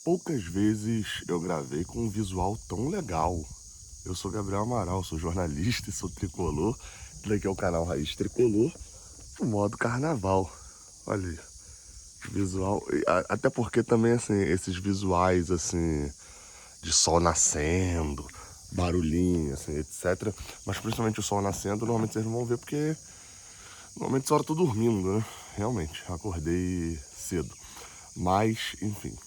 Poucas vezes eu gravei com um visual tão legal. Eu sou Gabriel Amaral, sou jornalista e sou tricolor. Esse daqui é o canal Raiz Tricolor, no modo carnaval. Olha aí, visual. Até porque também, assim, esses visuais, assim, de sol nascendo, barulhinho, assim, etc. Mas principalmente o sol nascendo, normalmente vocês não vão ver porque normalmente essa hora eu tô dormindo, né? Realmente, acordei cedo. Mas, enfim,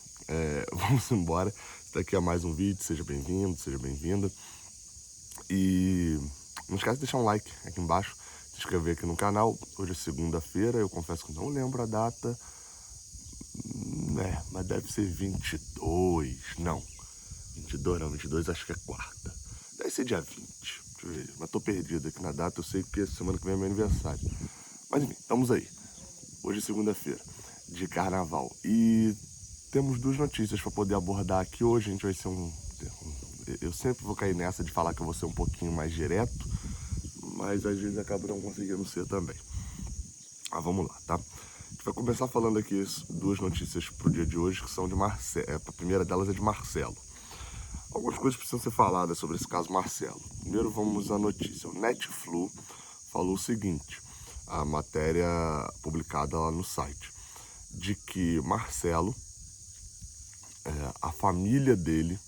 vamos embora. Esse daqui é mais um vídeo, seja bem-vindo, seja bem-vinda. E não esquece de deixar um like aqui embaixo, se inscrever aqui no canal. Hoje é segunda-feira, eu confesso que não lembro a data, né? Mas deve ser 22, não. 22 não, 22 acho que é quarta. Deve ser dia 20, deixa eu ver. Mas tô perdido aqui na data, eu sei que semana que vem é meu aniversário. Mas enfim, estamos aí. Hoje é segunda-feira, de carnaval. E temos duas notícias para poder abordar aqui hoje. A gente vai ser eu sempre vou cair nessa de falar que eu vou ser um pouquinho mais direto, mas às vezes acabo não conseguindo ser também. Mas vamos lá, tá? A gente vai começar falando aqui duas notícias pro dia de hoje, que são de Marcelo. A primeira delas é de Marcelo. Algumas coisas precisam ser faladas sobre esse caso Marcelo. Primeiro vamos à notícia. O Netflu falou o seguinte, a matéria publicada lá no site, de que Marcelo, a família dele,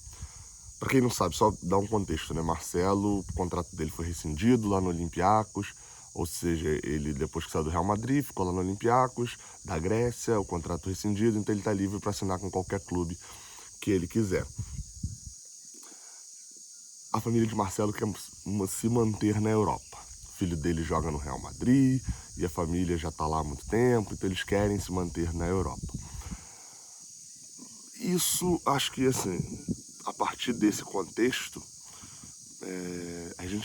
para quem não sabe, só dar um contexto, né? Marcelo, o contrato dele foi rescindido lá no Olympiacos, ou seja, ele depois que saiu do Real Madrid, ficou lá no Olympiacos, da Grécia, o contrato rescindido, então ele está livre para assinar com qualquer clube que ele quiser. A família de Marcelo quer se manter na Europa. O filho dele joga no Real Madrid e a família já está lá há muito tempo, então eles querem se manter na Europa. Isso, acho que, assim, a partir desse contexto,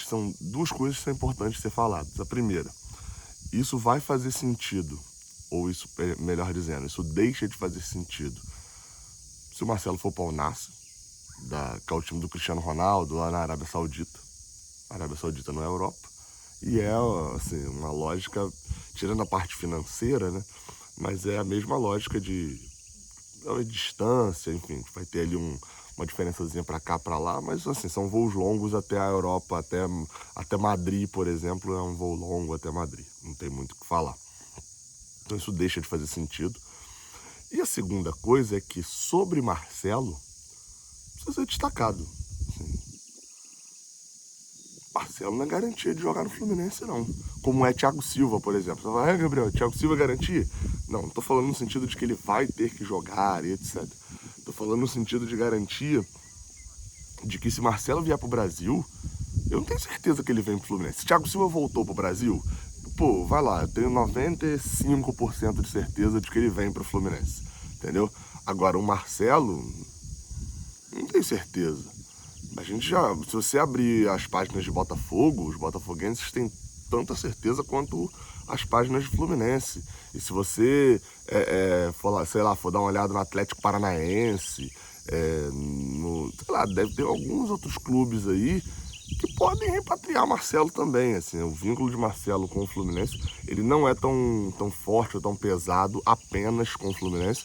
são duas coisas que são importantes ser faladas. A primeira, isso vai fazer sentido, ou isso, melhor dizendo, isso deixa de fazer sentido se o Marcelo for para o Nasser, que é o time do Cristiano Ronaldo, lá na Arábia Saudita. A Arábia Saudita não é a Europa. E é, assim, uma lógica, tirando a parte financeira, né? Mas é a mesma lógica de distância, enfim, vai ter ali uma diferençazinha para cá, para lá, mas assim, são voos longos até a Europa, até Madrid, por exemplo, é um voo longo até Madrid, não tem muito o que falar. Então isso deixa de fazer sentido. E a segunda coisa é que sobre Marcelo, precisa ser destacado. Assim, Marcelo não é garantia de jogar no Fluminense, não. Como é Thiago Silva, por exemplo. Você fala, Gabriel, Thiago Silva é garantia? Não tô falando no sentido de que ele vai ter que jogar e etc. Tô falando no sentido de garantia de que se Marcelo vier pro Brasil, eu não tenho certeza que ele vem pro Fluminense. Se Thiago Silva voltou pro Brasil, pô, vai lá, eu tenho 95% de certeza de que ele vem pro Fluminense, entendeu? Agora, o Marcelo, não tenho certeza. A gente já, se você abrir as páginas de Botafogo, os botafoguenses têm tanta certeza quanto as páginas de Fluminense. E se você for lá, sei lá, for dar uma olhada no Atlético Paranaense, sei lá, deve ter alguns outros clubes aí que podem repatriar Marcelo também. Assim, o vínculo de Marcelo com o Fluminense, ele não é tão forte ou tão pesado apenas com o Fluminense,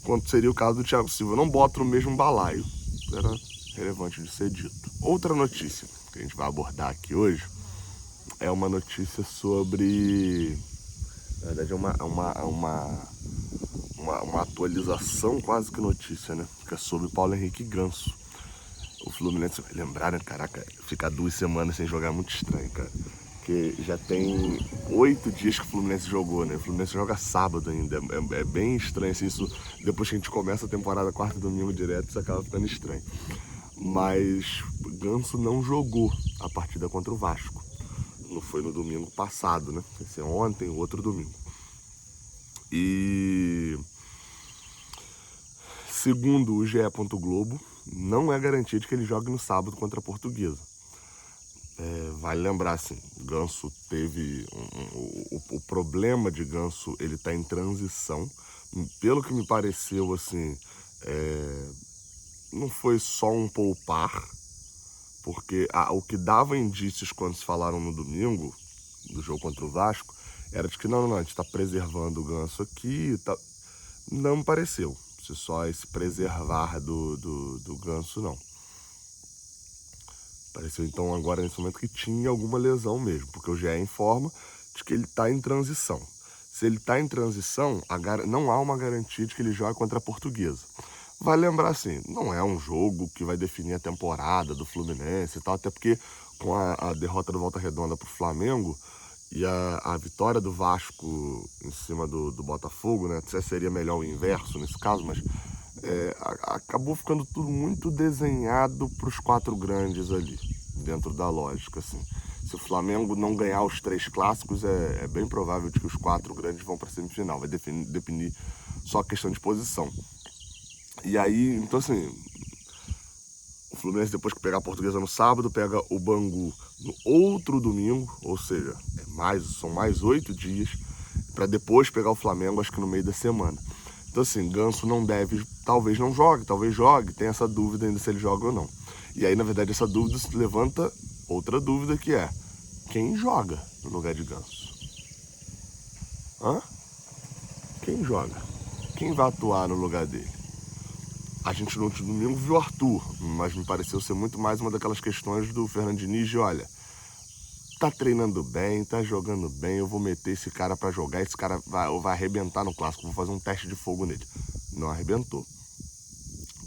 quanto seria o caso do Thiago Silva. Eu não boto no mesmo balaio. Era relevante de ser dito. Outra notícia que a gente vai abordar aqui hoje é uma notícia sobre, na verdade é uma atualização, quase que notícia, né? Que é sobre Paulo Henrique Ganso. O Fluminense, lembrar, né? Caraca, ficar 2 semanas sem jogar é muito estranho, cara. Porque já tem 8 dias que o Fluminense jogou, né? O Fluminense joga sábado ainda. É bem estranho assim, isso. Depois que a gente começa a temporada quarta e domingo direto, isso acaba ficando estranho. Mas Ganso não jogou a partida contra o Vasco. Não foi no domingo passado, né? Vai ser ontem, o outro domingo. E segundo o GE. Globo, não é garantia de que ele jogue no sábado contra a Portuguesa. Vale lembrar, assim, Ganso teve o problema de Ganso, ele tá em transição. Pelo que me pareceu, assim, não foi só um poupar, porque o que dava indícios quando se falaram no domingo, do jogo contra o Vasco, era de que não, a gente está preservando o Ganso aqui, tá. Não me pareceu. se só esse preservar do Ganso, não. Pareceu então agora nesse momento que tinha alguma lesão mesmo, porque o GE informa de que ele está em transição. Se ele está em transição, não há uma garantia de que ele jogue contra a Portuguesa. Vai lembrar assim, não é um jogo que vai definir a temporada do Fluminense e tal, até porque com a derrota do Volta Redonda para o Flamengo e a vitória do Vasco em cima do Botafogo, né? Até seria melhor o inverso nesse caso, mas acabou ficando tudo muito desenhado para os 4 grandes ali, dentro da lógica, assim. Se o Flamengo não ganhar os 3 clássicos, é bem provável de que os 4 grandes vão para a semifinal, vai definir só a questão de posição. E aí, então assim, o Fluminense depois que pegar a Portuguesa no sábado, pega o Bangu no outro domingo, ou seja, são mais 8 dias, para depois pegar o Flamengo, acho que no meio da semana. Então assim, Ganso não deve, talvez não jogue, talvez jogue, tem essa dúvida ainda se ele joga ou não. E aí, na verdade, essa dúvida se levanta outra dúvida que é, quem joga no lugar de Ganso? Hã? Quem joga? Quem vai atuar no lugar dele? A gente no último domingo viu o Arthur, mas me pareceu ser muito mais uma daquelas questões do Fernando Diniz de, olha, tá treinando bem, tá jogando bem, eu vou meter esse cara pra jogar, esse cara vai arrebentar no clássico, vou fazer um teste de fogo nele. Não arrebentou.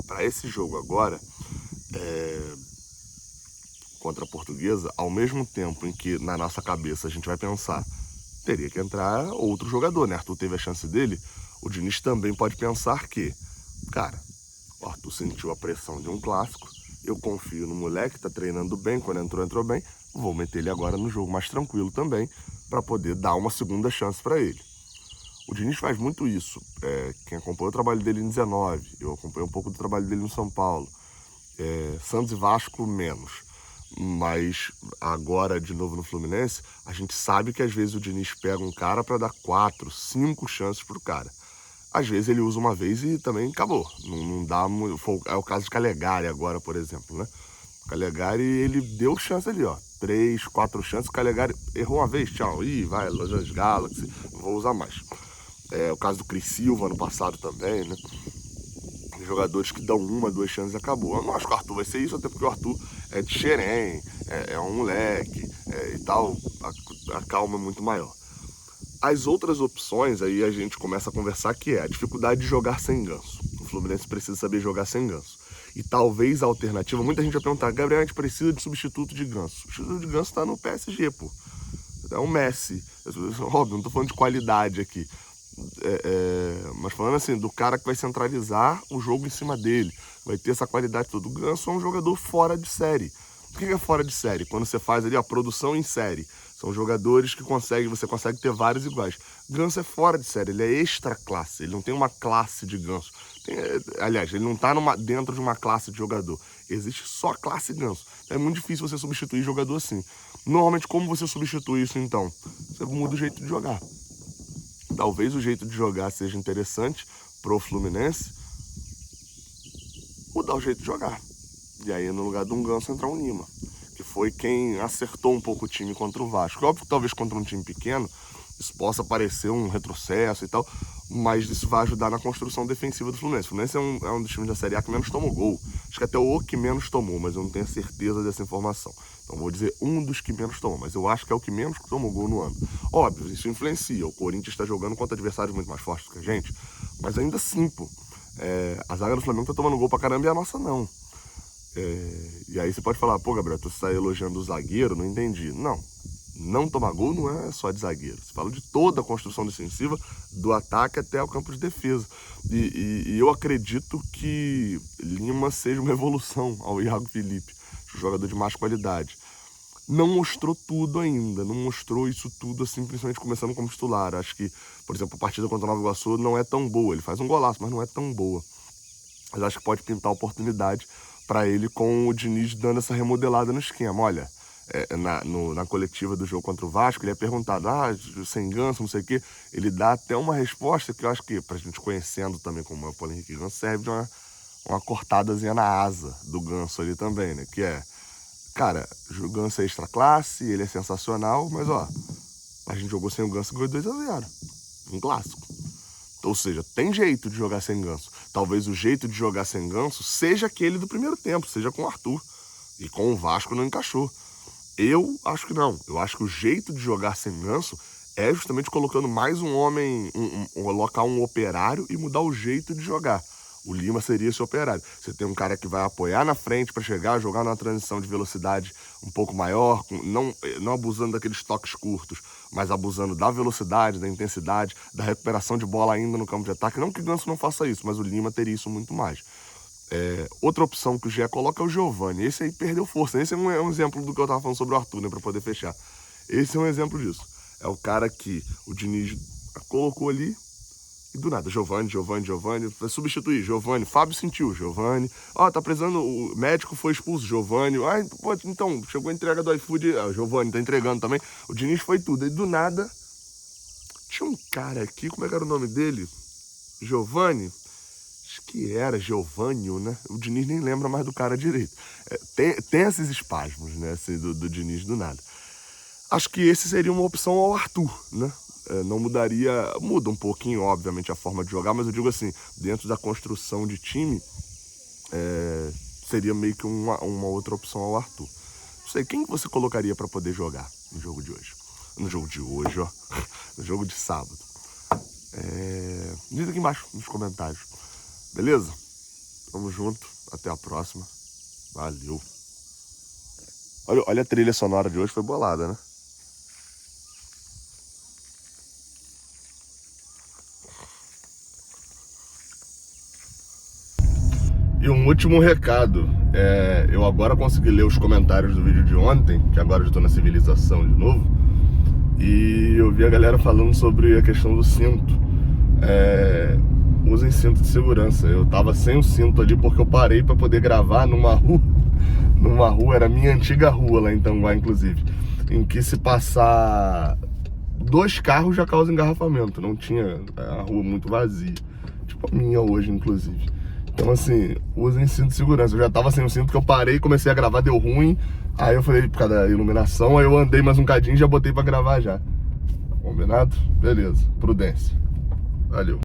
Para esse jogo agora, contra a Portuguesa, ao mesmo tempo em que na nossa cabeça a gente vai pensar, teria que entrar outro jogador, né? Arthur teve a chance dele, o Diniz também pode pensar que, cara, o Arthur sentiu a pressão de um clássico, eu confio no moleque, tá treinando bem, quando entrou bem, vou meter ele agora no jogo mais tranquilo também, para poder dar uma segunda chance para ele. O Diniz faz muito isso. Quem acompanhou o trabalho dele em 19, eu acompanhei um pouco do trabalho dele no São Paulo. Santos e Vasco, menos. Mas agora, de novo no Fluminense, a gente sabe que às vezes o Diniz pega um cara para dar 4, 5 chances pro cara. Às vezes ele usa uma vez e também acabou. Não dá. É o caso de Calegari agora, por exemplo, né? O Calegari, ele deu chance ali, ó. 3, 4 chances. O Calegari errou uma vez, tchau. Ih, vai, Los Angeles Galaxy, não vou usar mais. O caso do Cris Silva ano passado também, né? Jogadores que dão 1, 2 chances e acabou. Eu não acho que o Arthur vai ser isso, até porque o Arthur é de Xerém, é um moleque e tal. A calma é muito maior. As outras opções, aí a gente começa a conversar, que é a dificuldade de jogar sem Ganso. O Fluminense precisa saber jogar sem Ganso. E talvez a alternativa, muita gente vai perguntar, Gabriel, a gente precisa de substituto de Ganso. O substituto de Ganso tá no PSG, pô. É um Messi. Óbvio, não tô falando de qualidade aqui. Mas falando assim, do cara que vai centralizar o jogo em cima dele. Vai ter essa qualidade toda. O Ganso é um jogador fora de série. O que é fora de série? Quando você faz ali a produção em série. São jogadores que você consegue ter vários iguais. Ganso é fora de série, ele é extra classe, ele não tem uma classe de Ganso. Aliás, ele não está dentro de uma classe de jogador. Existe só a classe Ganso. É muito difícil você substituir jogador assim. Normalmente, como você substitui isso então? Você muda o jeito de jogar. Talvez o jeito de jogar seja interessante pro Fluminense mudar o jeito de jogar. E aí, no lugar de um Ganso, entrar um Lima, que foi quem acertou um pouco o time contra o Vasco. Óbvio que talvez contra um time pequeno isso possa parecer um retrocesso e tal, mas isso vai ajudar na construção defensiva do Fluminense. O Fluminense é um dos times da Série A que menos tomou gol. Acho que até o que menos tomou, mas eu não tenho certeza dessa informação. Então vou dizer um dos que menos tomou, mas eu acho que é o que menos tomou gol no ano. Óbvio, isso influencia. O Corinthians está jogando contra adversários muito mais fortes do que a gente, mas ainda assim, pô, a zaga do Flamengo tá tomando gol pra caramba e a nossa não. E aí você pode falar, pô, Gabriel, tu está elogiando o zagueiro, não entendi. Não tomar gol não é só de zagueiro. Você fala de toda a construção defensiva, do ataque até o campo de defesa. E eu acredito que Lima seja uma evolução ao Iago Felipe, jogador de mais qualidade. Não mostrou tudo ainda, não mostrou isso tudo assim, principalmente começando como titular. Acho que, por exemplo, a partida contra o Nova Iguaçu não é tão boa. Ele faz um golaço, mas não é tão boa. Mas acho que pode pintar oportunidade para ele com o Diniz dando essa remodelada no esquema. Olha, na coletiva do jogo contra o Vasco, ele é perguntado, sem Ganso, não sei o quê. Ele dá até uma resposta que eu acho que, pra gente conhecendo também como é o Paulo Henrique Ganso, serve de uma cortadazinha na asa do Ganso ali também, né? Que cara, o Ganso é extra classe, ele é sensacional, mas a gente jogou sem o Ganso e ganhou 2-0, um clássico. Ou seja, tem jeito de jogar sem Ganso. talvez o jeito de jogar sem Ganso seja aquele do primeiro tempo, seja com o Arthur. E com o Vasco não encaixou. Eu acho que não. Eu acho que o jeito de jogar sem Ganso é justamente colocando mais um homem, colocar um operário e mudar o jeito de jogar. O Lima seria esse operário. Você tem um cara que vai apoiar na frente para chegar, jogar numa transição de velocidade um pouco maior, não abusando daqueles toques curtos, mas abusando da velocidade, da intensidade, da recuperação de bola ainda no campo de ataque. Não que o Ganso não faça isso, mas o Lima teria isso muito mais. Outra opção que o Gé coloca é o Giovani. Esse aí perdeu força. Esse é um exemplo do que eu estava falando sobre o Arthur, né, para poder fechar. Esse é um exemplo disso. É o cara que o Diniz colocou ali e do nada, Giovani, vai substituir, Giovani, Fábio sentiu, Giovani, tá precisando, o médico foi expulso, Giovani, então, chegou a entrega do iFood, Giovani tá entregando também, o Diniz foi tudo, e do nada, tinha um cara aqui, como é que era o nome dele? Giovani? Acho que era Giovânio, né? O Diniz nem lembra mais do cara direito. Tem esses espasmos, né, assim, do Diniz do nada. Acho que esse seria uma opção ao Arthur, né? Não mudaria, muda um pouquinho, obviamente, a forma de jogar, mas eu digo assim, dentro da construção de time, seria meio que uma outra opção ao Arthur. Não sei, quem você colocaria para poder jogar no jogo de hoje? No jogo de hoje, ó. No jogo de sábado. Diz aqui embaixo nos comentários. Beleza? Tamo junto. Até a próxima. Valeu. Olha a trilha sonora de hoje, foi bolada, né? E um último recado, eu agora consegui ler os comentários do vídeo de ontem, que agora eu estou na civilização de novo, e eu vi a galera falando sobre a questão do cinto. Usem cinto de segurança. Eu tava sem o cinto ali porque eu parei para poder gravar numa rua, era a minha antiga rua lá em Tanguá, inclusive, em que se passar 2 carros já causa engarrafamento, não tinha a rua muito vazia, tipo a minha hoje, inclusive. Então, assim, usem cinto de segurança. Eu já tava sem o cinto, que eu parei, comecei a gravar, deu ruim. Aí eu falei, por causa da iluminação, aí eu andei mais um cadinho e já botei pra gravar já. Combinado? Beleza. Prudência. Valeu.